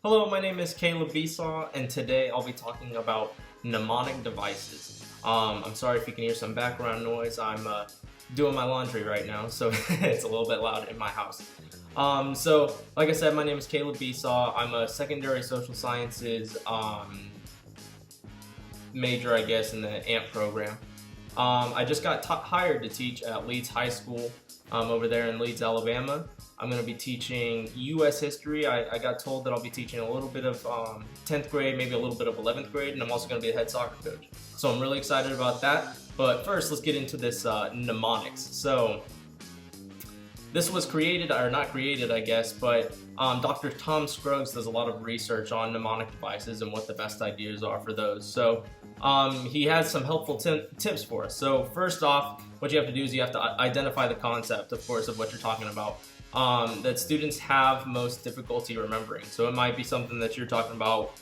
Hello, my name is Caleb Besaw, and today I'll be talking about mnemonic devices. I'm sorry if you can hear some background noise. I'm doing my laundry right now, so it's a little bit loud in my house. So, like I said, my name is Caleb Besaw. I'm a secondary social sciences major, I guess, in the AMP program. I just got hired to teach at Leeds High School over there in Leeds, Alabama. I'm going to be teaching U.S. history. I got told that I'll be teaching a little bit of 10th grade, maybe a little bit of 11th grade, and I'm also going to be a head soccer coach. So I'm really excited about that. But first, let's get into this mnemonics. So this was created, or not created, I guess, but Dr. Tom Scruggs does a lot of research on mnemonic devices and what the best ideas are for those. So he has some helpful tips for us. So first off, what you have to do is you have to identify the concept, of course, of what you're talking about. That students have most difficulty remembering. So it might be something that you're talking about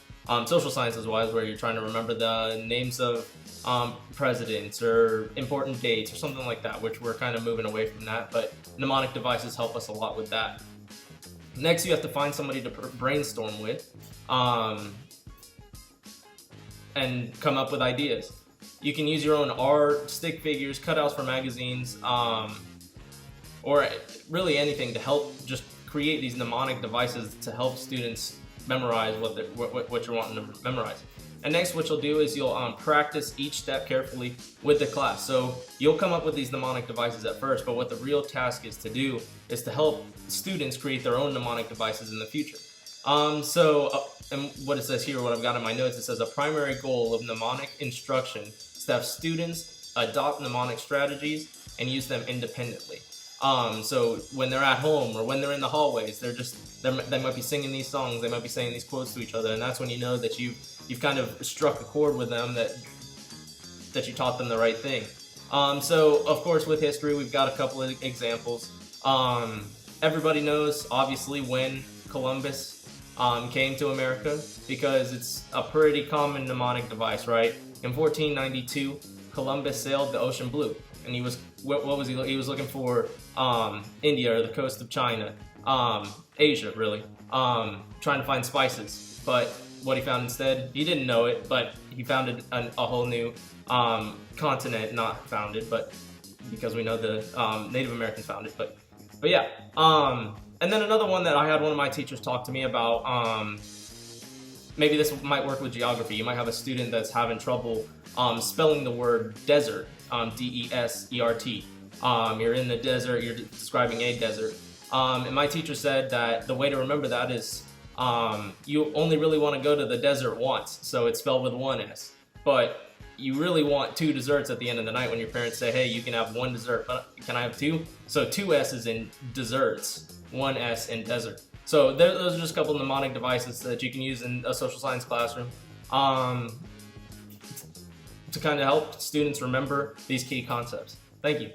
social sciences wise, where you're trying to remember the names of presidents or important dates or something like that, which we're kind of moving away from that, but mnemonic devices help us a lot with that. Next, you have to find somebody to brainstorm with and come up with ideas. You can use your own art, stick figures, cutouts for magazines, or really anything to help just create these mnemonic devices to help students memorize what you're wanting to memorize. And next, what you'll do is you'll practice each step carefully with the class. So you'll come up with these mnemonic devices at first, but what the real task is to do is to help students create their own mnemonic devices in the future. And what it says here, what I've got in my notes, it says a primary goal of mnemonic instruction is to have students adopt mnemonic strategies and use them independently. So when they're at home or when they're in the hallways, they might be singing these songs, they might be saying these quotes to each other, and that's when you know that you've kind of struck a chord with them, that you taught them the right thing. So of course with history, we've got a couple of examples. Everybody knows, obviously, when Columbus came to America, because it's a pretty common mnemonic device, right? In 1492, Columbus sailed the ocean blue. And he was, what was he? He was looking for India or the coast of China, Asia really, trying to find spices. But what he found instead, he didn't know it, but he founded a whole new continent, not founded, but because we know the Native Americans found it. But yeah. And then another one that I had one of my teachers talk to me about. Maybe this might work with geography. You might have a student that's having trouble spelling the word desert, D-E-S-E-R-T. You're in the desert, you're describing a desert. And my teacher said that the way to remember that is you only really want to go to the desert once, so it's spelled with one S. But you really want two desserts at the end of the night when your parents say, hey, you can have one dessert, but can I have two? So two S's in desserts, one S in desert. So those are just a couple of mnemonic devices that you can use in a social science classroom to kind of help students remember these key concepts. Thank you.